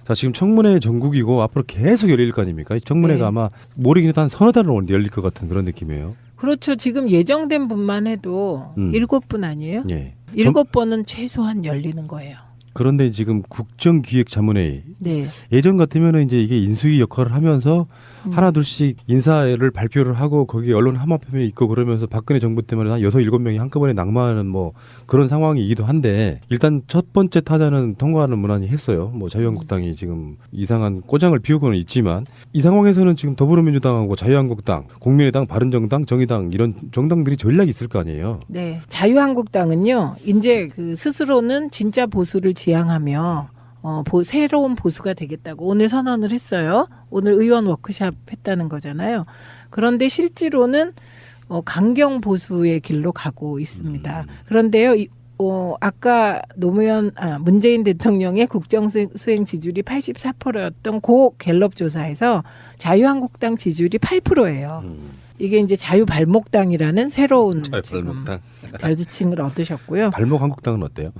자, 지금 청문회 전국이고 앞으로 계속 열릴 거 아닙니까? 청문회가 네. 아마 모르긴 해도 한 서너 달은 열릴 것 같은 그런 느낌이에요. 그렇죠. 지금 예정된 분만 해도 7분 아니에요? 예. 7번은 최소한 열리는 거예요. 그런데 지금 국정기획자문회의 네. 예전 같으면은 이제 이게 인수위 역할을 하면서 하나 둘씩 인사를 발표를 하고 거기에 언론 함합함이 있고 그러면서 박근혜 정부 때문에 한 6-7명이 한꺼번에 낙마하는 뭐 그런 상황이기도 한데 일단 첫 번째 타자는 통과하는 문안이 했어요. 뭐 자유한국당이 지금 이상한 꼬장을 피우고는 있지만 이 상황에서는 지금 더불어민주당하고 자유한국당, 국민의당, 바른정당, 정의당 이런 정당들이 전략이 있을 거 아니에요. 네. 자유한국당은요. 이제 그 스스로는 진짜 보수를 지향하며 새로운 보수가 되겠다고 오늘 선언을 했어요. 오늘 의원 워크샵 했다는 거잖아요. 그런데 실제로는 강경 보수의 길로 가고 있습니다. 그런데요. 아까 문재인 대통령의 국정수행 지지율이 84%였던 고 갤럽 조사에서 자유한국당 지지율이 8%예요. 이게 이제 자유발목당이라는 새로운 자유발목당 별칭을 얻으셨고요. 발목한국당은 어때요?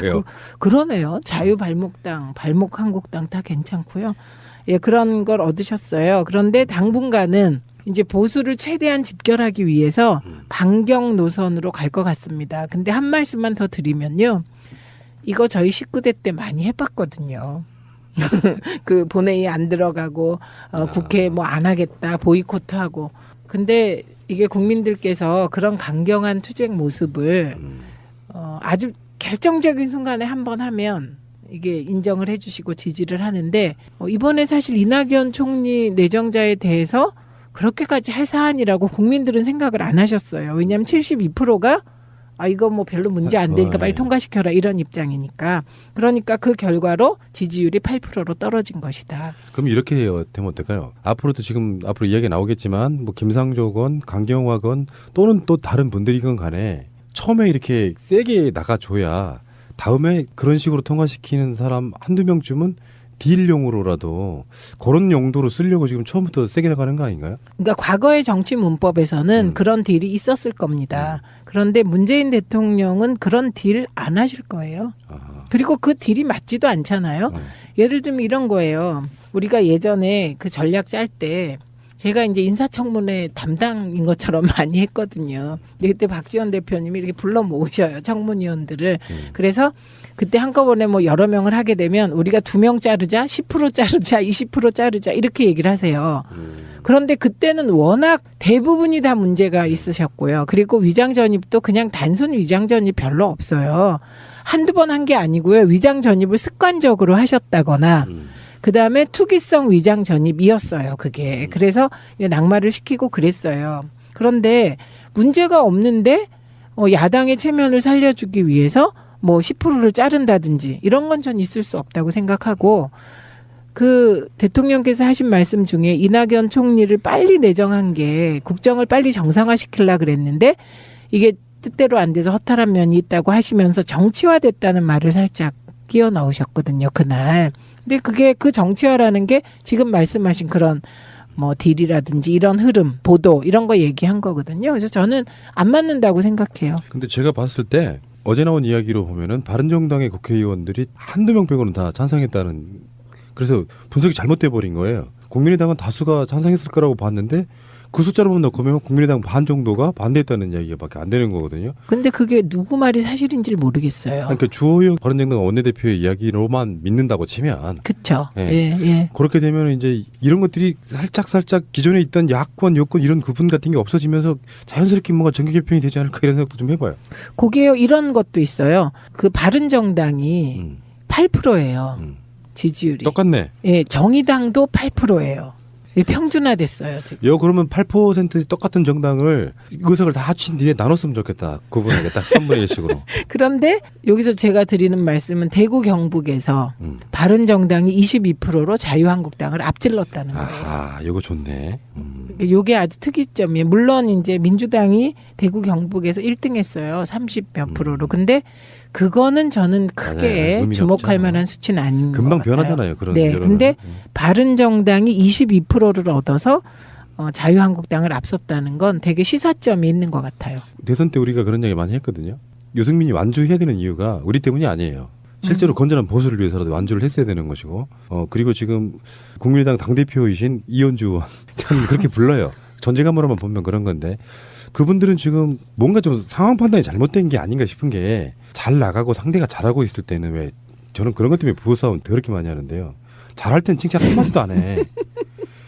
왜요? 그러네요. 자유발목당, 발목한국당 다 괜찮고요. 예, 그런 걸 얻으셨어요. 그런데 당분간은 이제 보수를 최대한 집결하기 위해서 강경 노선으로 갈 것 같습니다. 근데 한 말씀만 더 드리면요. 이거 저희 19대 때 많이 해봤거든요. 그 본회의 안 들어가고 국회 뭐 안 하겠다 보이콧하고. 근데 이게 국민들께서 그런 강경한 투쟁 모습을 아주 결정적인 순간에 한번 하면 이게 인정을 해주시고 지지를 하는데 이번에 사실 이낙연 총리 내정자에 대해서 그렇게까지 할 사안이라고 국민들은 생각을 안 하셨어요. 왜냐하면 72%가 이거 뭐 별로 문제 안 되니까 빨리 통과시켜라 이런 입장이니까. 그러니까 그 결과로 지지율이 8%로 떨어진 것이다. 그럼 이렇게 되면 어떨까요? 앞으로도 지금 앞으로 이야기 나오겠지만 뭐 김상조건 강경화건 또는 또 다른 분들이건 간에 처음에 이렇게 세게 나가줘야 다음에 그런 식으로 통과시키는 사람 한두 명쯤은 딜용으로라도 그런 용도로 쓰려고 지금 처음부터 세게 나가는 거 아닌가요? 그러니까 과거의 정치 문법에서는 그런 딜이 있었을 겁니다. 그런데 문재인 대통령은 그런 딜 안 하실 거예요. 그리고 그 딜이 맞지도 않잖아요. 예를 들면 이런 거예요. 우리가 예전에 그 전략 짤 때 제가 이제 인사청문회 담당인 것처럼 많이 했거든요. 근데 그때 박지원 대표님이 이렇게 불러 모으셔요. 청문위원들을. 그래서 그때 한꺼번에 뭐 여러 명을 하게 되면 우리가 2명 자르자, 10% 자르자, 20% 자르자 이렇게 얘기를 하세요. 그런데 그때는 워낙 대부분이 다 문제가 있으셨고요. 그리고 위장 전입도 그냥 단순 위장 전입 별로 없어요. 한두 번 한 게 아니고요. 위장 전입을 습관적으로 하셨다거나 그다음에 투기성 위장 전입이었어요. 그게. 그래서 낙마를 시키고 그랬어요. 그런데 문제가 없는데 야당의 체면을 살려주기 위해서 뭐 10%를 자른다든지 이런 건 전 있을 수 없다고 생각하고 그 대통령께서 하신 말씀 중에 이낙연 총리를 빨리 내정한 게 국정을 빨리 정상화시키려고 그랬는데 이게 뜻대로 안 돼서 허탈한 면이 있다고 하시면서 정치화됐다는 말을 살짝 끼워 넣으셨거든요. 그날. 근데 그게 그 정치화라는 게 지금 말씀하신 그런 뭐 딜이라든지 이런 흐름, 보도 이런 거 얘기한 거거든요. 그래서 저는 안 맞는다고 생각해요. 근데 제가 봤을 때 어제 나온 이야기로 보면은 바른정당의 국회의원들이 한두 명 빼고는 다 찬성했다는 그래서 분석이 잘못돼 버린 거예요. 국민의당은 다수가 찬성했을 거라고 봤는데 그 숫자로만 넣고 보면 국민의당 반 정도가 반대했다는 이야기밖에 안 되는 거거든요. 근데 그게 누구 말이 사실인지를 모르겠어요. 그러니까 주호영 바른정당 원내대표의 이야기로만 믿는다고 치면 그렇죠. 예. 예. 그렇게 되면 이제 이런 것들이 살짝 기존에 있던 야권, 여권 이런 구분 같은 게 없어지면서 자연스럽게 뭔가 정계 개편이 되지 않을까 이런 생각도 좀 해봐요. 거기에 이런 것도 있어요. 그 바른정당이 8%예요. 지지율이. 똑같네. 예, 정의당도 8%예요. 평준화됐어요 지금. 요 그러면 8% 똑같은 정당을 의석을 다 합친 뒤에 나눴으면 좋겠다. 구분하게 딱 3분의 1씩으로. 그런데 여기서 제가 드리는 말씀은 대구 경북에서 바른정당이 22%로 자유한국당을 앞질렀다는 거예요. 아하, 이거 좋네. 요게 아주 특이점이에요. 물론 이제 민주당이 대구 경북에서 1등했어요. 30몇 %로. 근데 그거는 저는 크게 맞아요. 주목할 만한 수치는 아닌 것 금방 같아요. 변하잖아요. 그런 네, 여론은. 근데 바른정당이 22%를 얻어서 자유한국당을 앞섰다는 건 되게 시사점이 있는 것 같아요. 대선 때 우리가 그런 얘기 많이 했거든요. 유승민이 완주해야 되는 이유가 우리 때문이 아니에요. 실제로 건전한 보수를 위해서라도 완주를 했어야 되는 것이고 그리고 지금 국민의당 당대표이신 이현주 의원 저는 그렇게 불러요. 존재감으로만 보면 그런 건데 그분들은 지금 뭔가 좀 상황 판단이 잘못된 게 아닌가 싶은 게 잘 나가고 상대가 잘하고 있을 때는 왜 저는 그런 것 때문에 부부싸움 더럽게 많이 하는데요. 잘할 땐 칭찬 한마디도 안 해.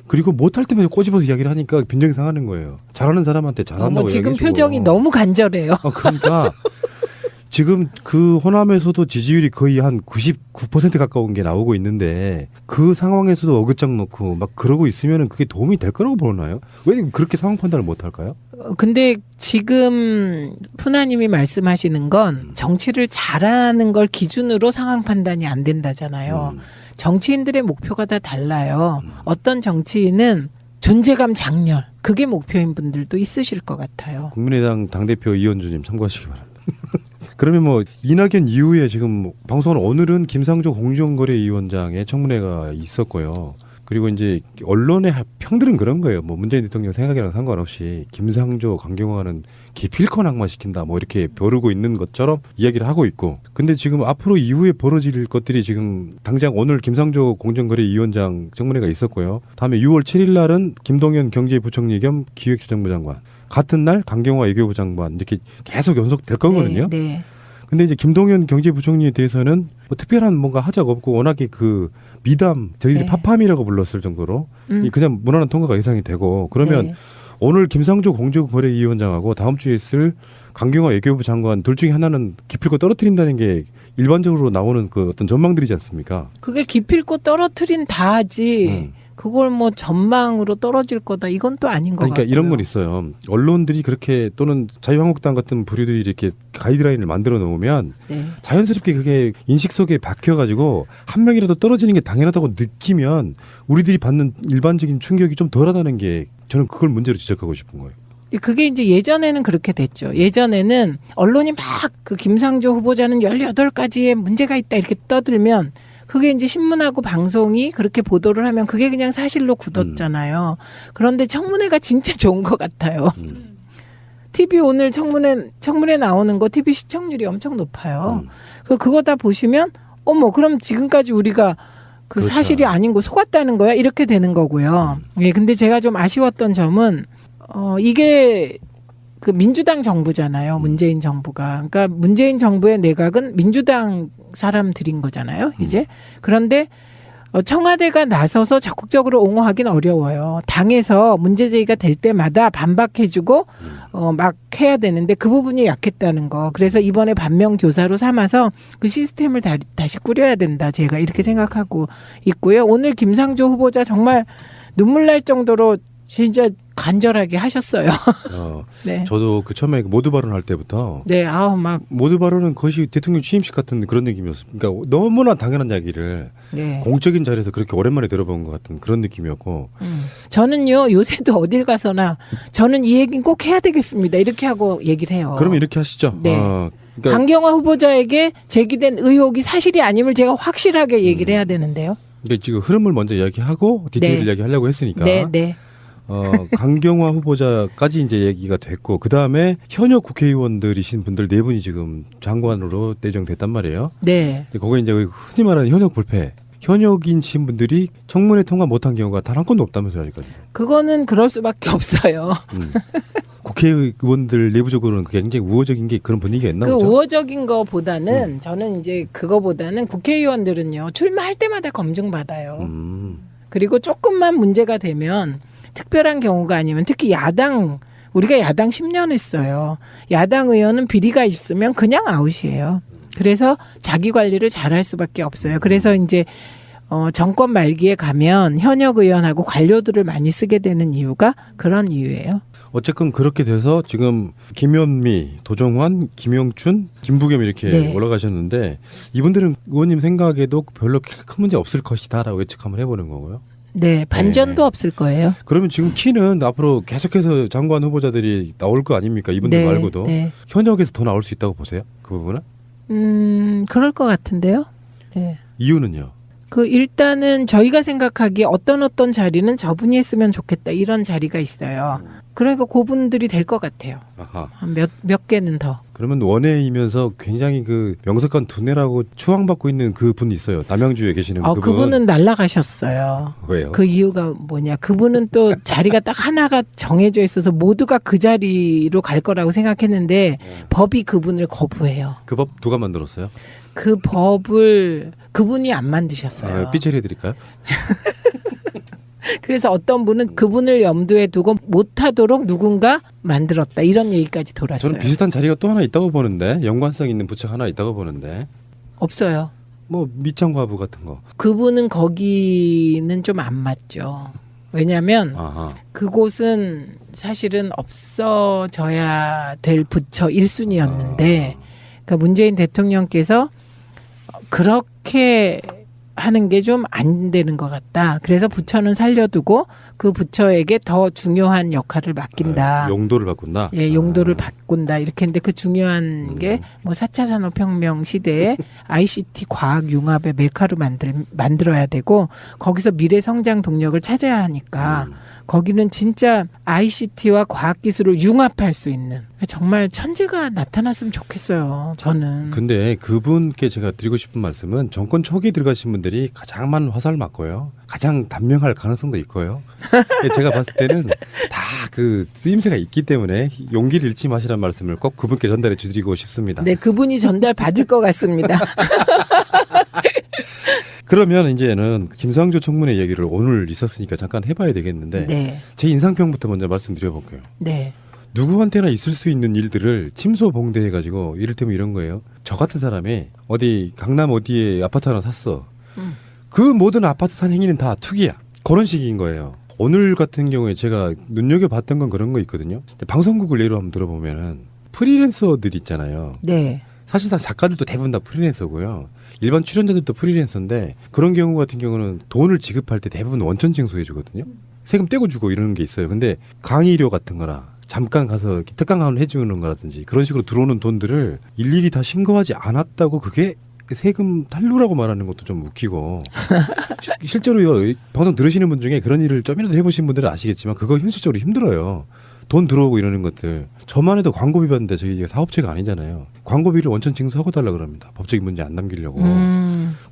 그리고 못할 때마다 꼬집어서 이야기를 하니까 빈정이 상하는 거예요. 잘하는 사람한테 잘한다고 지금 이야기해주고. 표정이 너무 간절해요. 그러니까 지금 그 호남에서도 지지율이 거의 한 99% 가까운 게 나오고 있는데 그 상황에서도 어긋장 놓고 막 그러고 있으면 그게 도움이 될 거라고 보나요? 왜 그렇게 상황 판단을 못 할까요? 근데 지금 푸나님이 말씀하시는 건 정치를 잘하는 걸 기준으로 상황 판단이 안 된다잖아요. 정치인들의 목표가 다 달라요. 어떤 정치인은 존재감 장렬 그게 목표인 분들도 있으실 것 같아요. 국민의당 당대표 이현주님 참고하시기 바랍니다. 그러면 뭐 이낙연 이후에 지금 방송은 오늘은 김상조 공정거래위원장의 청문회가 있었고요. 그리고 이제 언론의 평들은 그런 거예요. 뭐 문재인 대통령 생각이랑 상관없이 김상조, 강경화는 기필코 낙마시킨다. 뭐 이렇게 벼르고 있는 것처럼 이야기를 하고 있고. 근데 지금 앞으로 이후에 벌어질 것들이 지금 당장 오늘 김상조 공정거래위원장 청문회가 있었고요. 다음에 6월 7일 날은 김동연 경제부총리 겸 기획재정부 장관. 같은 날 강경화 외교부 장관 이렇게 계속 연속될 거거든요. 네, 네. 근데 이제 김동연 경제부총리에 대해서는 뭐 특별한 뭔가 하자가 없고 워낙에 그 미담 저희들이 네. 파팜이라고 불렀을 정도로 그냥 무난한 통과가 예상이 되고 그러면 네. 오늘 김상조 공정거래위원장하고 다음 주에 있을 강경화 외교부 장관 둘 중에 하나는 기필코 떨어뜨린다는 게 일반적으로 나오는 그 어떤 전망들이지 않습니까? 그게 기필코 떨어뜨린 다 하지. 그걸 뭐 전망으로 떨어질 거다 이건 또 아닌 것 그러니까 같아요. 이런 건 있어요. 언론들이 그렇게 또는 자유한국당 같은 부류들이 이렇게 가이드라인을 만들어 놓으면 네. 자연스럽게 그게 인식 속에 박혀가지고 한 명이라도 떨어지는 게 당연하다고 느끼면 우리들이 받는 일반적인 충격이 좀 덜하다는 게 저는 그걸 문제로 지적하고 싶은 거예요. 그게 이제 예전에는 그렇게 됐죠. 예전에는 언론이 막 그 김상조 후보자는 18가지의 문제가 있다 이렇게 떠들면 그게 이제 신문하고 방송이 그렇게 보도를 하면 그게 그냥 사실로 굳었잖아요. 그런데 청문회가 진짜 좋은 것 같아요. TV 오늘 청문회 나오는 거 TV 시청률이 엄청 높아요. 그거 다 보시면 어머 그럼 지금까지 우리가 그 그렇죠. 사실이 아닌 거 속았다는 거야 이렇게 되는 거고요. 예, 근데 제가 좀 아쉬웠던 점은 이게 그 민주당 정부잖아요. 문재인 정부가. 그러니까 문재인 정부의 내각은 민주당 사람들인 거잖아요. 이제. 그런데 청와대가 나서서 적극적으로 옹호하기는 어려워요. 당에서 문제제기가 될 때마다 반박해주고 막 해야 되는데 그 부분이 약했다는 거. 그래서 이번에 반면교사로 삼아서 그 시스템을 다시 꾸려야 된다. 제가 이렇게 생각하고 있고요. 오늘 김상조 후보자 정말 눈물 날 정도로 진짜 간절하게 하셨어요. 네. 저도 그 처음에 모두 발언할 때부터 네, 막 모두 발언은 그것이 대통령 취임식 같은 그런 느낌이었어요. 그러니까 너무나 당연한 이야기를 네. 공적인 자리에서 그렇게 오랜만에 들어본 것 같은 그런 느낌이었고. 저는요 요새도 어딜 가서나 저는 이 얘기는 꼭 해야 되겠습니다. 이렇게 하고 얘기를 해요. 그러면 이렇게 하시죠. 네. 그러니까 강경화 후보자에게 제기된 의혹이 사실이 아님을 제가 확실하게 얘기를 해야 되는데요. 그러니까 지금 흐름을 먼저 이야기하고 디테일을 네. 이야기하려고 했으니까. 네, 네. 강경화 후보자까지 이제 얘기가 됐고 그 다음에 현역 국회의원들이신 분들 네 분이 지금 장관으로 내정됐단 말이에요. 네. 거기 이제 흔히 말하는 현역 불패. 현역이신 분들이 청문회 통과 못한 경우가 단 한 건도 없다면서요, 아직까지. 그거는 그럴 수밖에 없어요. 국회의원들 내부적으로는 그게 굉장히 우호적인 게 그런 분위기가 있나 그 보죠. 우호적인 거보다는 저는 이제 그거보다는 국회의원들은요 출마할 때마다 검증받아요. 그리고 조금만 문제가 되면 특별한 경우가 아니면 특히 우리가 야당 10년 했어요. 야당 의원은 비리가 있으면 그냥 아웃이에요. 그래서 자기 관리를 잘할 수밖에 없어요. 그래서 이제 정권 말기에 가면 현역 의원하고 관료들을 많이 쓰게 되는 이유가 그런 이유예요. 어쨌건 그렇게 돼서 지금 김현미, 도정환, 김영춘, 김부겸 이렇게 네. 올라가셨는데 이분들은 의원님 생각에도 별로 큰 문제 없을 것이다라고 예측 한번 해보는 거고요. 네, 반전도 네. 없을 거예요. 그러면 지금 키는 앞으로 계속해서 장관 후보자들이 나올 거 아닙니까? 이분들 네, 말고도 네. 현역에서 더 나올 수 있다고 보세요? 그 부분은? 그럴 것 같은데요. 네. 이유는요? 그 일단은 저희가 생각하기에 어떤 자리는 저분이 했으면 좋겠다 이런 자리가 있어요. 그러니까 그분들이 될 것 같아요. 아하. 몇 개는 더. 그러면 원외이면서 굉장히 그 명석한 두뇌라고 추앙받고 있는 그 분 있어요. 남양주에 계시는 그분. 그분은 날아가셨어요. 왜요? 그 이유가 뭐냐? 그분은 또 자리가 딱 하나가 정해져 있어서 모두가 그 자리로 갈 거라고 생각했는데 법이 그분을 거부해요. 그 법 누가 만들었어요? 그 법을 그분이 안 만드셨어요. 삐처리 해드릴까요? 그래서 어떤 분은 그분을 염두에 두고 못하도록 누군가 만들었다 이런 얘기까지 돌았어요. 저는 비슷한 자리가 또 하나 있다고 보는데 연관성 있는 부처가 하나 있다고 보는데 없어요. 뭐 미창과부 같은 거. 그분은 거기는 좀 안 맞죠. 왜냐하면 아하. 그곳은 사실은 없어져야 될 부처 1순위였는데 그러니까 문재인 대통령께서 그렇게 하는 게 좀 안 되는 것 같다. 그래서 부처는 살려두고 그 부처에게 더 중요한 역할을 맡긴다. 용도를 바꾼다. 예, 용도를 바꾼다. 이렇게 했는데 그 중요한 게 뭐 4차 산업혁명 시대에 ICT 과학 융합의 메카로 만들어야 되고 거기서 미래 성장 동력을 찾아야 하니까 거기는 진짜 ICT와 과학기술을 융합할 수 있는 정말 천재가 나타났으면 좋겠어요. 저는. 근데 그분께 제가 드리고 싶은 말씀은 정권 초기 들어가신 분들이 가장 많은 화살 맞고요. 가장 단명할 가능성도 있고요. 제가 봤을 때는 다 그 쓰임새가 있기 때문에 용기를 잃지 마시라는 말씀을 꼭 그분께 전달해 주드리고 싶습니다. 네, 그분이 전달 받을 것 같습니다. 그러면 이제는 김상조 청문회 얘기를 오늘 있었으니까 잠깐 해봐야 되겠는데 네. 제 인상평부터 먼저 말씀드려볼게요. 네. 누구한테나 있을 수 있는 일들을 침소봉대해가지고 이를테면 이런 거예요. 저 같은 사람이 어디 강남 어디에 아파트 하나 샀어. 그 모든 아파트 산 행위는 다 투기야. 그런 식인 거예요. 오늘 같은 경우에 제가 눈여겨봤던 건 그런 거 있거든요. 방송국을 예로 한번 들어보면은 프리랜서들 있잖아요. 네. 사실상 작가들도 대부분 다 프리랜서고요. 일반 출연자들도 프리랜서인데 그런 경우 같은 경우는 돈을 지급할 때 대부분 원천 징수해 주거든요. 세금 떼고 주고 이러는 게 있어요. 근데 강의료 같은 거나 잠깐 가서 특강을 해주는 거라든지 그런 식으로 들어오는 돈들을 일일이 다 신고하지 않았다고 그게 세금 탈루라고 말하는 것도 좀 웃기고 실제로요. 방송 들으시는 분 중에 그런 일을 좀이라도 해보신 분들은 아시겠지만 그거 현실적으로 힘들어요. 돈 들어오고 이러는 것들. 저만 해도 광고 비봤는데 저희 사업체가 아니잖아요. 광고비를 원천 징수하고 달라 그럽니다. 법적인 문제 안 남기려고.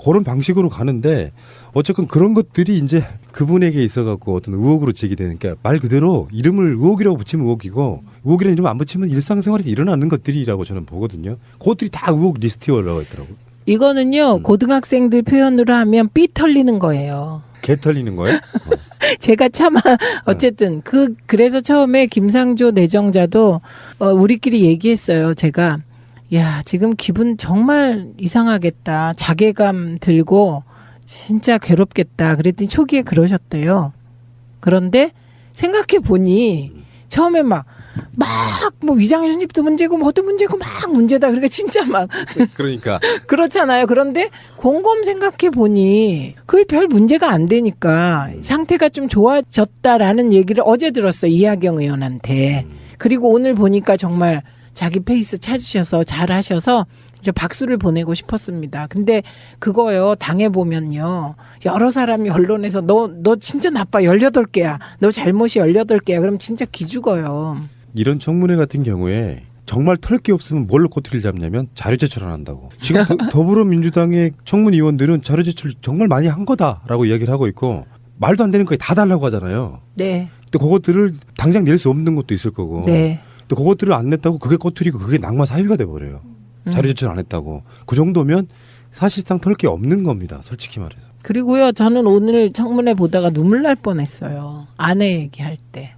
그런 방식으로 가는데 어쨌건 그런 것들이 이제 그분에게 있어갖고 어떤 의혹으로 제기되는, 그러니까 말 그대로 이름을 의혹이라고 붙이면 의혹이고 의혹이라는 이름 안 붙이면 일상생활에서 일어나는 것들이라고 저는 보거든요. 그것들이 다 의혹 리스트에 올라가 있더라고요. 이거는요 고등학생들 표현으로 하면 삐 털리는 거예요. 개 털리는 거예요? 제가 차마 어쨌든 그래서 처음에 김상조 내정자도 우리끼리 얘기했어요. 제가 야 지금 기분 정말 이상하겠다. 자괴감 들고 진짜 괴롭겠다. 그랬더니 초기에 그러셨대요. 그런데 생각해 보니 처음에 막 뭐 위장 연립도 문제고 뭐도 문제고 막 문제다. 그러니까 진짜 막 그러니까 그렇잖아요. 그런데 곰곰 생각해 보니 그게 별 문제가 안 되니까 상태가 좀 좋아졌다라는 얘기를 어제 들었어요. 이하경 의원한테. 그리고 오늘 보니까 정말 자기 페이스 찾으셔서 잘하셔서 진짜 박수를 보내고 싶었습니다. 근데 그거요. 당해보면요. 여러 사람이 언론에서 너 진짜 나빠 18개야. 너 잘못이 18개야. 그럼 진짜 기죽어요. 이런 청문회 같은 경우에 정말 털 게 없으면 뭘로 꼬투리를 잡냐면 자료 제출 안 한다고. 지금 더불어민주당의 청문위원들은 자료 제출 정말 많이 한 거다라고 이야기를 하고 있고 말도 안 되는 거에 다 달라고 하잖아요. 네. 근데 그것들을 당장 낼 수 없는 것도 있을 거고. 네. 근데 그것들을 안 냈다고 그게 꼬투리고 그게 낙마 사유가 돼버려요. 자료 제출 안 했다고. 그 정도면 사실상 털 게 없는 겁니다. 솔직히 말해서. 그리고요. 저는 오늘 청문회 보다가 눈물 날 뻔했어요. 아내 얘기할 때.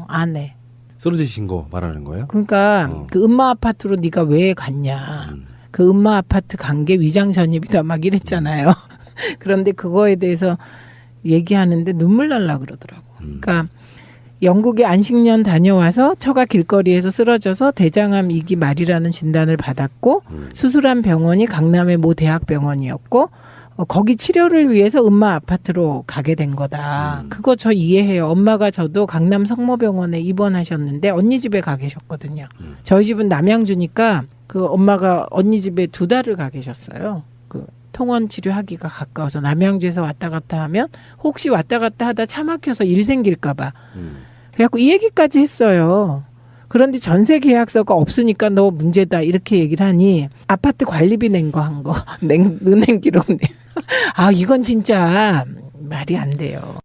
아내. 쓰러지신 거 말하는 거예요? 그러니까 그 음마 아파트로 네가 왜 갔냐. 그 음마 아파트 간 게 위장 전입이다 막 이랬잖아요. 그런데 그거에 대해서 얘기하는데 눈물 날라 그러더라고. 그러니까 영국에 안식년 다녀와서 처가 길거리에서 쓰러져서 대장암 2기 말이라는 진단을 받았고 수술한 병원이 강남의 모 대학병원이었고 거기 치료를 위해서 음마 아파트로 가게 된 거다. 그거 저 이해해요. 엄마가 저도 강남 성모병원에 입원하셨는데 언니 집에 가 계셨거든요. 저희 집은 남양주니까 그 엄마가 언니 집에 2달을 가 계셨어요. 그 통원 치료하기가 가까워서 남양주에서 왔다 갔다 하면 혹시 왔다 갔다 하다 차 막혀서 일 생길까 봐. 그래갖고 이 얘기까지 했어요. 그런데 전세 계약서가 없으니까 너 문제다 이렇게 얘기를 하니 아파트 관리비 낸 거 한 거 은행 기록 내. 아 이건 진짜 말이 안 돼요.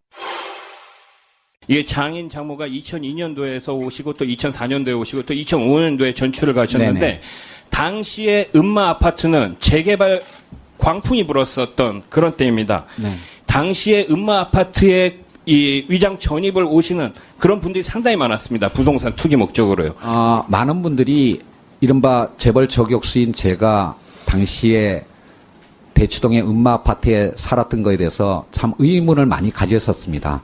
이게 장인 장모가 2002년도에서 오시고 또 2004년도에 오시고 또 2005년도에 전출을 가셨는데 네네. 당시에 음마 아파트는 재개발 광풍이 불었었던 그런 때입니다. 네. 당시에 음마 아파트에 이 위장 전입을 오시는 그런 분들이 상당히 많았습니다. 부동산 투기 목적으로요. 많은 분들이 이른바 재벌 저격수인 제가 당시에 대치동의 음마 아파트에 살았던 거에 대해서 참 의문을 많이 가졌었습니다.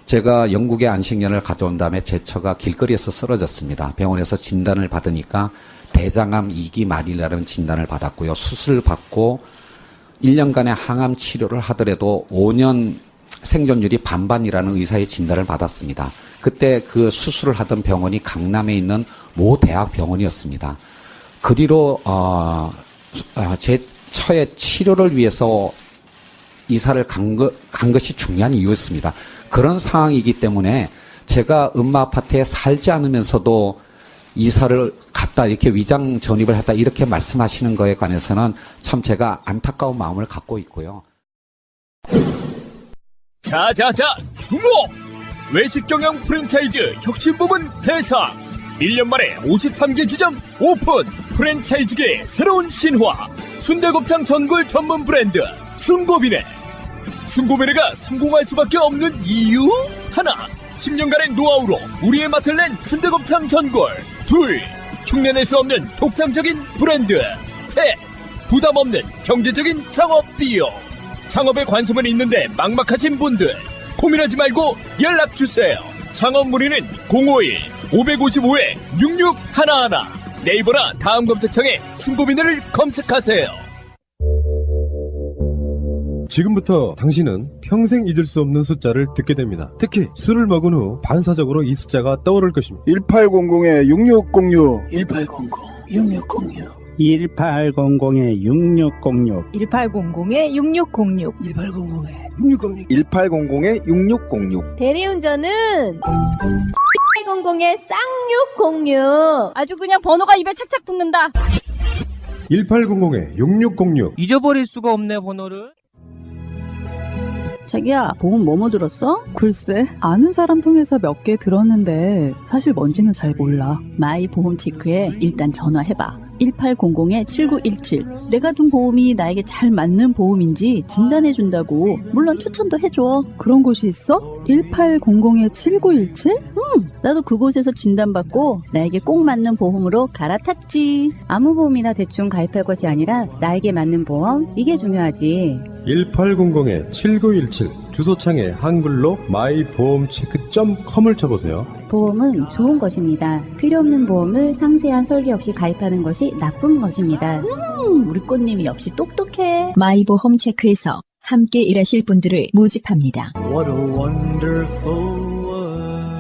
제가 영국의 안식년을 가져온 다음에 제 처가 길거리에서 쓰러졌습니다. 병원에서 진단을 받으니까 대장암 2기 말이라는 진단을 받았고요. 수술을 받고 1년간의 항암 치료를 하더라도 5년 생존율이 반반이라는 의사의 진단을 받았습니다. 그때 그 수술을 하던 병원이 강남에 있는 모 대학병원이었습니다. 그 뒤로 제 처의 치료를 위해서 이사를 간 것이 중요한 이유였습니다. 그런 상황이기 때문에 제가 음마 아파트에 살지 않으면서도 이사를 갔다 이렇게 위장 전입을 했다 이렇게 말씀하시는 거에 관해서는 참 제가 안타까운 마음을 갖고 있고요. 자자자 주목! 외식 경영 프랜차이즈 혁신 부분 대상 1년 만에 53개 지점 오픈 프랜차이즈계의 새로운 신화 순대곱창 전골 전문 브랜드 순고비네 순고비네가 성공할 수밖에 없는 이유 하나 10년간의 노하우로 우리의 맛을 낸 순대곱창 전골 둘 흉내낼 수 없는 독창적인 브랜드 셋 부담 없는 경제적인 창업 비용 창업에 관심은 있는데 막막하신 분들 고민하지 말고 연락주세요. 창업 문의는 051-555-6611 네이버나 다음 검색창에 순고비네를 검색하세요. 지금부터 당신은 평생 잊을 수 없는 숫자를 듣게 됩니다. 특히 술을 먹은 후 반사적으로 이 숫자가 떠오를 것입니다. 1800-6606 1800-6606 1800-6606 1800-6606 1800-6606 대리운전은 1800의 쌍육공육 아주 그냥 번호가 입에 착착 붙는다. 1800-6606 잊어버릴 수가 없네 번호를. 자기야 보험 뭐뭐 들었어? 글쎄, 아는 사람 통해서 몇 개 들었는데 사실 뭔지는 잘 몰라. 마이 보험 체크에 일단 전화해봐. 1800-7917 내가 둔 보험이 나에게 잘 맞는 보험인지 진단해준다고. 물론 추천도 해줘. 그런 곳이 있어? 1800-7917? 나도 그곳에서 진단받고 나에게 꼭 맞는 보험으로 갈아탔지. 아무 보험이나 대충 가입할 것이 아니라 나에게 맞는 보험, 이게 중요하지. 1800-7917 주소창에 한글로 my보험체크.com을 쳐보세요. 보험은 좋은 것입니다. 필요 없는 보험을 상세한 설계 없이 가입하는 것이 나쁜 것입니다. 우리 꽃님이 역시 똑똑해. 마이보험 체크에서 함께 일하실 분들을 모집합니다. What a wonderful world.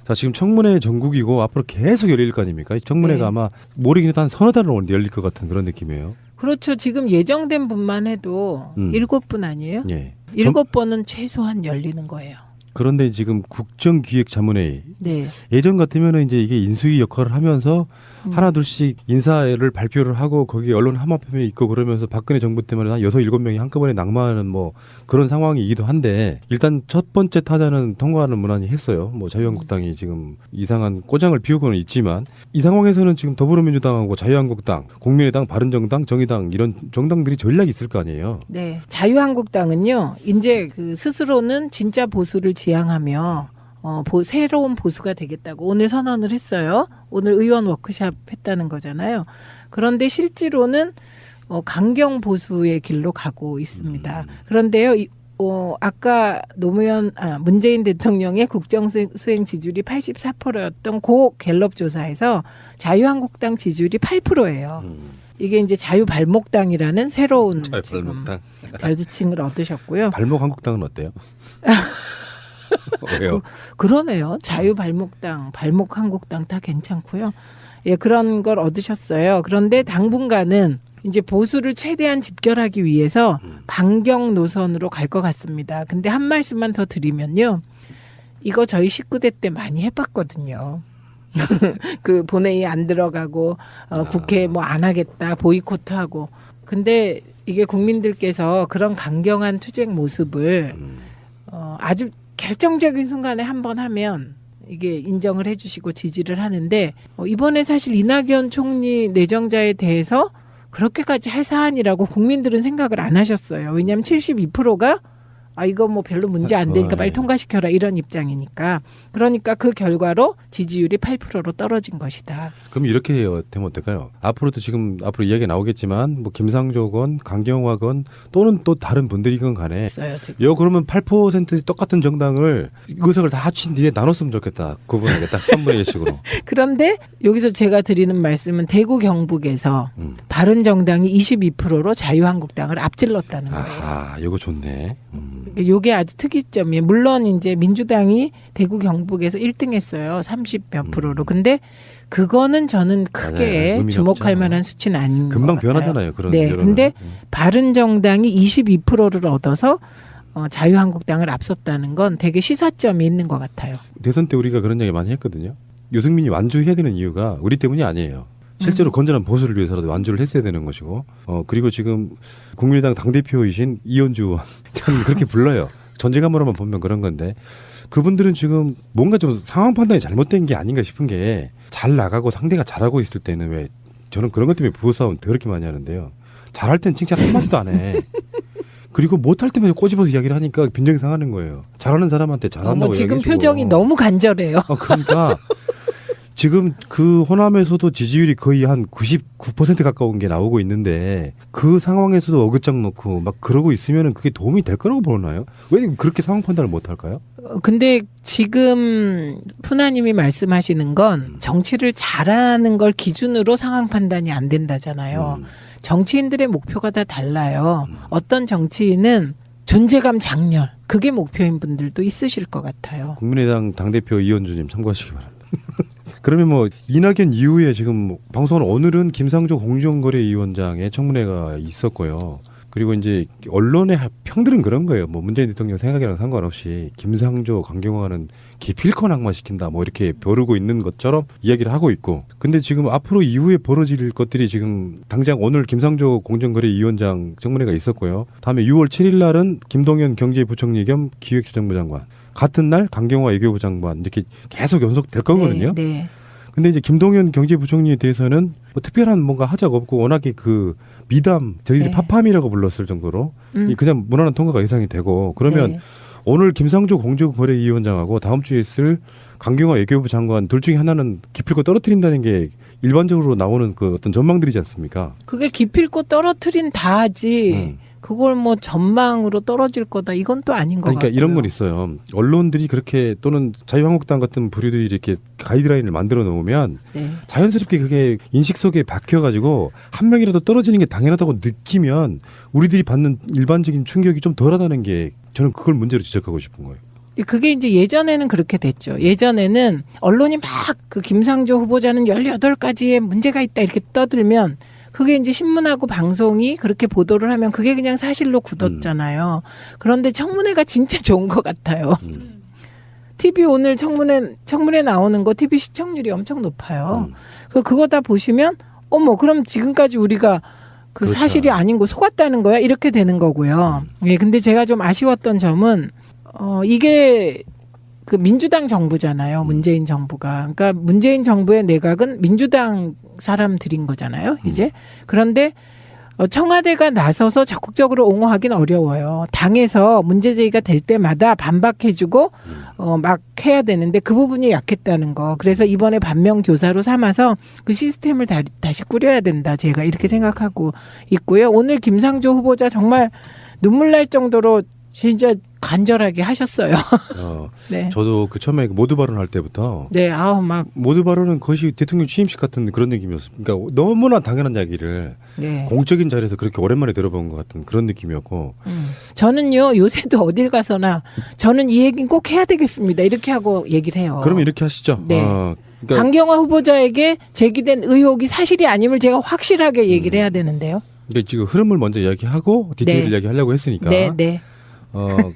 자, 지금 청문회 전국이고 앞으로 계속 열릴 거 아닙니까? 청문회가 네. 아마 모르긴 해도 한 서너 달은 열릴 것 같은 그런 느낌이에요. 그렇죠. 지금 예정된 분만 해도 7분 아니에요? 예. 7번은 최소한 열리는 거예요. 그런데 지금 국정기획자문회의 네. 예전 같으면은 이제 이게 인수위 역할을 하면서 하나둘씩 인사를 발표를 하고 거기에 언론 함합함이 있고 그러면서 박근혜 정부 때문에 한 6-7명이 한꺼번에 낙마하는 뭐 그런 상황이기도 한데 일단 첫 번째 타자는 통과하는 무난히 했어요. 뭐 자유한국당이 지금 이상한 꼬장을 피우고는 있지만 이 상황에서는 지금 더불어민주당하고 자유한국당, 국민의당, 바른정당, 정의당 이런 정당들이 전략이 있을 거 아니에요. 네. 자유한국당은요. 이제 그 스스로는 진짜 보수를 지향하며 새로운 보수가 되겠다고 오늘 선언을 했어요. 오늘 의원 워크샵 했다는 거잖아요. 그런데 실제로는 강경 보수의 길로 가고 있습니다. 그런데요, 아까 문재인 대통령의 국정수행 지지율이 84%였던 고 갤럽 조사에서 자유한국당 지지율이 8%예요. 이게 이제 자유발목당이라는 새로운 자유발목당 별칭을 얻으셨고요. 발목한국당은 어때요? 왜요? 그러네요. 자유발목당, 발목한국당 다 괜찮고요. 예, 그런 걸 얻으셨어요. 그런데 당분간은 이제 보수를 최대한 집결하기 위해서 강경 노선으로 갈 것 같습니다. 근데 한 말씀만 더 드리면요. 이거 저희 19대 때 많이 해봤거든요. 그 본회의 안 들어가고 국회 뭐 안 하겠다 보이콧하고. 근데 이게 국민들께서 그런 강경한 투쟁 모습을 아주 결정적인 순간에 한번 하면 이게 인정을 해주시고 지지를 하는데 이번에 사실 이낙연 총리 내정자에 대해서 그렇게까지 할 사안이라고 국민들은 생각을 안 하셨어요. 왜냐하면 72%가 이거 뭐 별로 문제 안 되니까 빨리 통과시켜라 이런 입장이니까. 그러니까 그 결과로 지지율이 8%로 떨어진 것이다. 그럼 이렇게 되면 어떨까요? 앞으로도 지금 앞으로 이야기가 나오겠지만 뭐 김상조건 강경화건 또는 또 다른 분들이건 간에 그러면 8% 똑같은 정당을 의석을 다 합친 뒤에 나눴으면 좋겠다. 구분하겠다. 3분의 1식으로. 그런데 여기서 제가 드리는 말씀은 대구 경북에서 바른정당이 22%로 자유한국당을 앞질렀다는 거예요. 아하, 이거 좋네. 요게 아주 특이점이에요. 물론 이제 민주당이 대구 경북에서 1등했어요. 30몇 프로로. 근데 그거는 저는 크게 주목할 만한 수치는 아닌 것 금방 같아요. 변하잖아요. 그런 네. 여론은. 근데 바른정당이 22%를 얻어서 자유한국당을 앞섰다는 건 되게 시사점이 있는 것 같아요. 대선 때 우리가 그런 얘기 많이 했거든요. 유승민이 완주해야 되는 이유가 우리 때문이 아니에요. 실제로 건전한 보수를 위해서라도 완주를 했어야 되는 것이고, 그리고 지금 국민의당 당대표이신 이현주 의원, 저는 그렇게 불러요. 존재감으로만 보면 그런 건데, 그분들은 지금 뭔가 좀 상황 판단이 잘못된 게 아닌가 싶은 게, 잘 나가고 상대가 잘하고 있을 때는 왜, 저는 그런 것 때문에 부부싸움 더럽게 많이 하는데요. 잘할 땐 칭찬 한마디도 안 해. 그리고 못할 때마다 꼬집어서 이야기를 하니까 빈정이 상하는 거예요. 잘하는 사람한테 잘한다고 지금 얘기해주고. 표정이 너무 간절해요. 그러니까 지금 그 호남에서도 지지율이 거의 한 99% 가까운 게 나오고 있는데 그 상황에서도 어긋장 놓고 막 그러고 있으면 그게 도움이 될 거라고 보나요? 왜 그렇게 상황 판단을 못 할까요? 근데 지금 푸나님이 말씀하시는 건 정치를 잘하는 걸 기준으로 상황 판단이 안 된다잖아요. 정치인들의 목표가 다 달라요. 어떤 정치인은 존재감 장렬, 그게 목표인 분들도 있으실 것 같아요. 국민의당 당대표 이현주님 참고하시기 바랍니다. 그러면 뭐 이낙연 이후에 지금 방송은 오늘은 김상조 공정거래위원장의 청문회가 있었고요. 그리고 이제 언론의 평들은 그런 거예요. 뭐 문재인 대통령 생각이랑 상관없이 김상조, 강경화는 기필코 낙마시킨다. 뭐 이렇게 벼르고 있는 것처럼 이야기를 하고 있고. 근데 지금 앞으로 이후에 벌어질 것들이 지금 당장 오늘 김상조 공정거래위원장 청문회가 있었고요. 다음에 6월 7일 날은 김동연 경제부총리 겸 기획재정부 장관. 같은 날 강경화 외교부 장관 이렇게 계속 연속될 거거든요. 네. 근데 이제 김동연 경제부총리에 대해서는 뭐 특별한 뭔가 하자가 없고 워낙에 그 미담 저희들이 팝팜이라고 불렀을 정도로 그냥 무난한 통과가 예상이 되고 그러면 오늘 김상조 공정거래위원장하고 다음 주에 있을 강경화 외교부 장관 둘 중에 하나는 기필코 떨어뜨린다는 게 일반적으로 나오는 그 어떤 전망들이지 않습니까? 그게 기필코 떨어뜨린 다 하지. 그걸 뭐 전망으로 떨어질 거다 이건 또 아닌 것 같아요. 그러니까 이런 건 있어요. 언론들이 그렇게 또는 자유한국당 같은 부류들이 이렇게 가이드라인을 만들어 놓으면 자연스럽게 그게 인식 속에 박혀가지고 한 명이라도 떨어지는 게 당연하다고 느끼면 우리들이 받는 일반적인 충격이 좀 덜하다는 게 저는 그걸 문제로 지적하고 싶은 거예요. 그게 이제 예전에는 그렇게 됐죠. 예전에는 언론이 막 그 김상조 후보자는 18가지의 문제가 있다 이렇게 떠들면 그게 이제 신문하고 방송이 그렇게 보도를 하면 그게 그냥 사실로 굳었잖아요. 그런데 청문회가 진짜 좋은 것 같아요. TV 오늘 청문회 나오는 거 TV 시청률이 엄청 높아요. 그거 다 보시면 어머 그럼 지금까지 우리가 그 그렇죠. 사실이 아닌 거 속았다는 거야 이렇게 되는 거고요. 예, 근데 제가 좀 아쉬웠던 점은 이게 그 민주당 정부잖아요. 문재인 정부가. 그러니까 문재인 정부의 내각은 민주당 사람들인 거잖아요. 이제. 그런데 청와대가 나서서 적극적으로 옹호하기는 어려워요. 당에서 문제제기가 될 때마다 반박해주고 막 해야 되는데 그 부분이 약했다는 거. 그래서 이번에 반면교사로 삼아서 그 시스템을 다시 꾸려야 된다. 제가 이렇게 생각하고 있고요. 오늘 김상조 후보자 정말 눈물 날 정도로 진짜 간절하게 하셨어요. 네. 저도 그 처음에 모두 발언할 때부터 막 모두 발언은 그것이 대통령 취임식 같은 그런 느낌이었어요. 그러니까 너무나 당연한 이야기를 공적인 자리에서 그렇게 오랜만에 들어본 것 같은 그런 느낌이었고 저는요 요새도 어딜 가서나 저는 이 얘기는 꼭 해야 되겠습니다. 이렇게 하고 얘기를 해요. 그러면 이렇게 하시죠. 네. 그러니까 강경화 후보자에게 제기된 의혹이 사실이 아님을 제가 확실하게 얘기를 해야 되는데요. 그러니까 지금 흐름을 먼저 이야기하고 디테일을 네. 이야기하려고 했으니까 네, 네.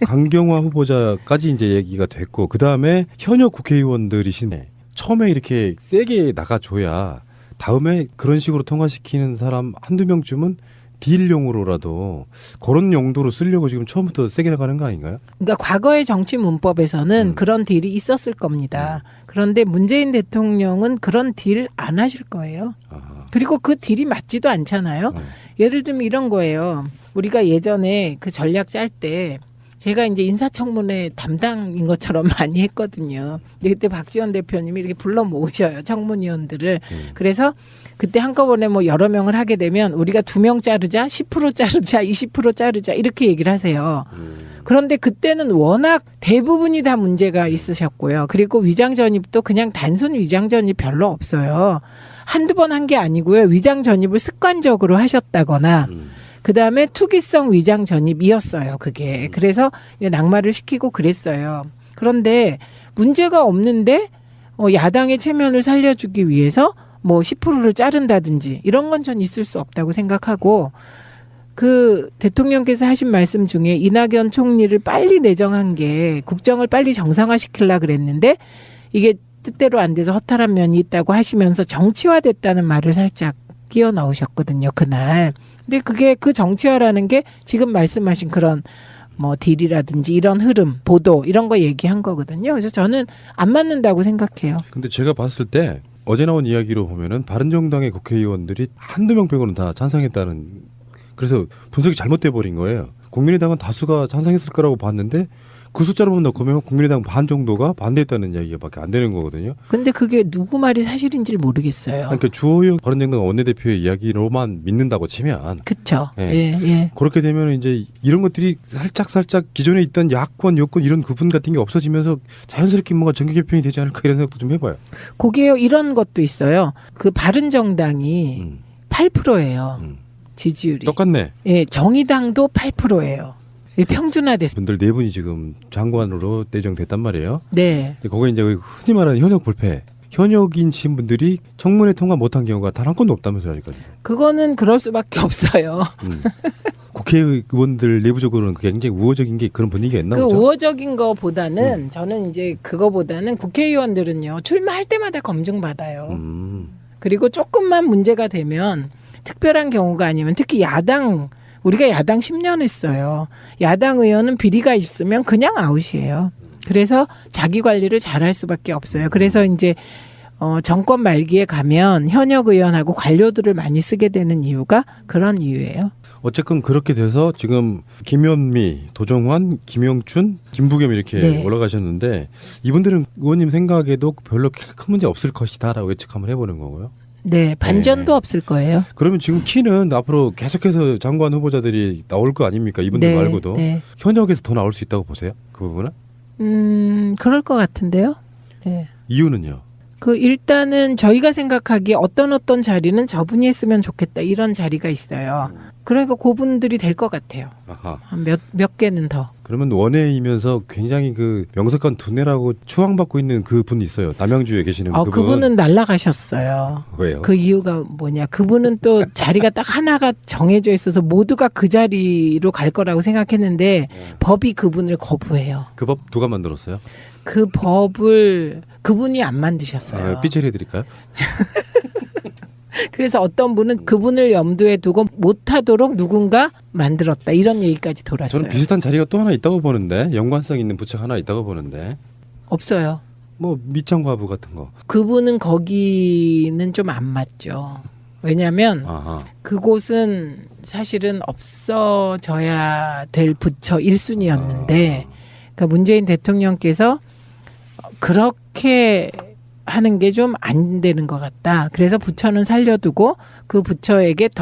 강경화 후보자까지 이제 얘기가 됐고 그 다음에 현역 국회의원들이시네. 처음에 이렇게 세게 나가줘야 다음에 그런 식으로 통과시키는 사람 한두 명쯤은 딜용으로라도 그런 용도로 쓰려고 지금 처음부터 세게 나가는 거 아닌가요? 그러니까 과거의 정치 문법에서는 그런 딜이 있었을 겁니다. 그런데 문재인 대통령은 그런 딜 안 하실 거예요. 그리고 그 딜이 맞지도 않잖아요. 예를 들면 이런 거예요. 우리가 예전에 그 전략 짤 때 제가 이제 인사청문회 담당인 것처럼 많이 했거든요. 근데 그때 박지원 대표님이 이렇게 불러 모으셔요. 청문위원들을. 그래서 그때 한꺼번에 뭐 여러 명을 하게 되면 우리가 2명 자르자, 10% 자르자, 20% 자르자 이렇게 얘기를 하세요. 그런데 그때는 워낙 대부분이 다 문제가 있으셨고요. 그리고 위장 전입도 그냥 단순 위장 전입 별로 없어요. 한두 번 한 게 아니고요. 위장 전입을 습관적으로 하셨다거나 그다음에 투기성 위장 전입이었어요. 그게. 그래서 낙마를 시키고 그랬어요. 그런데 문제가 없는데 야당의 체면을 살려주기 위해서 뭐 10%를 자른다든지 이런 건 전 있을 수 없다고 생각하고 그 대통령께서 하신 말씀 중에 이낙연 총리를 빨리 내정한 게 국정을 빨리 정상화시키려고 그랬는데 이게 뜻대로 안 돼서 허탈한 면이 있다고 하시면서 정치화됐다는 말을 살짝 끼워 넣으셨거든요. 그날. 근데 그게 그 정치화라는 게 지금 말씀하신 그런 뭐 딜이라든지 이런 흐름, 보도 이런 거 얘기한 거거든요. 그래서 저는 안 맞는다고 생각해요. 근데 제가 봤을 때 어제 나온 이야기로 보면은 바른정당의 국회의원들이 한두 명 빼고는 다 찬성했다는 그래서 분석이 잘못돼 버린 거예요. 국민의당은 다수가 찬성했을 거라고 봤는데 그 숫자로만 넣으면 국민의당 반 정도가 반대했다는 이야기가밖에 안 되는 거거든요. 근데 그게 누구 말이 사실인지 모르겠어요. 그러니까 주호영 바른정당 원내대표의 이야기로만 믿는다고 치면 그렇죠. 예. 예. 그렇게 되면 이제 이런 것들이 살짝 기존에 있던 야권, 여권 이런 구분 같은 게 없어지면서 자연스럽게 뭔가 정계 개편이 되지 않을까 이런 생각도 좀 해봐요. 거기에 이런 것도 있어요. 그 바른정당이 8%예요. 지지율이. 똑같네. 예, 정의당도 8%예요. 평준화됐어요. 분들 네 분이 지금 장관으로 내정됐단 말이에요. 네. 거기에 이제 흔히 말하는 현역 불패. 현역인신 분들이 청문회 통과 못한 경우가 단 한 건도 없다면서요, 아직까지. 그거는 그럴 수밖에 없어요. 국회의원들 내부적으로는 굉장히 우호적인 게 그런 분위기가 있나 그 보죠. 우호적인 거보다는 저는 이제 그거보다는 국회의원들은요 출마할 때마다 검증받아요. 그리고 조금만 문제가 되면 특별한 경우가 아니면 특히 야당 우리가 야당 10년 했어요. 야당 의원은 비리가 있으면 그냥 아웃이에요. 그래서 자기 관리를 잘할 수밖에 없어요. 그래서 이제 정권 말기에 가면 현역 의원하고 관료들을 많이 쓰게 되는 이유가 그런 이유예요. 어쨌건 그렇게 돼서 지금 김현미, 도정환, 김영춘, 김부겸 이렇게 네. 올라가셨는데 이분들은 의원님 생각에도 별로 큰 문제 없을 것이다라고 예측 한번 해보는 거고요. 네, 반전도 네. 없을 거예요. 그러면 지금 키는 앞으로 계속해서 장관 후보자들이 나올 거 아닙니까? 이분들 네, 말고도 네. 현역에서 더 나올 수 있다고 보세요? 그 부분은? 그럴 것 같은데요. 네. 이유는요? 그 일단은 저희가 생각하기에 어떤 자리는 저분이 했으면 좋겠다 이런 자리가 있어요. 그러니까 그분들이 될 것 같아요. 아하. 몇 개는 더. 그러면 원외이면서 굉장히 그 명석한 두뇌라고 추앙받고 있는 그 분이 있어요. 남양주에 계시는 그분. 그분은 날아가셨어요. 왜요? 그 이유가 뭐냐? 그분은 또 자리가 딱 하나가 정해져 있어서 모두가 그 자리로 갈 거라고 생각했는데 법이 그분을 거부해요. 그 법 누가 만들었어요? 그 법을 그분이 안 만드셨어요. 삐처리 해드릴까요? 그래서 어떤 분은 그분을 염두에 두고 못하도록 누군가 만들었다 이런 얘기까지 돌았어요. 저는 비슷한 자리가 또 하나 있다고 보는데 연관성 있는 부처가 하나 있다고 보는데 없어요. 뭐 미창과부 같은 거. 그분은 거기는 좀 안 맞죠. 왜냐하면 아하. 그곳은 사실은 없어져야 될 부처 1순위였는데 그러니까 문재인 대통령께서 그렇게 하는 게 좀 안 되는 것 같다. 그래서 부처는 살려두고 그 부처에게 더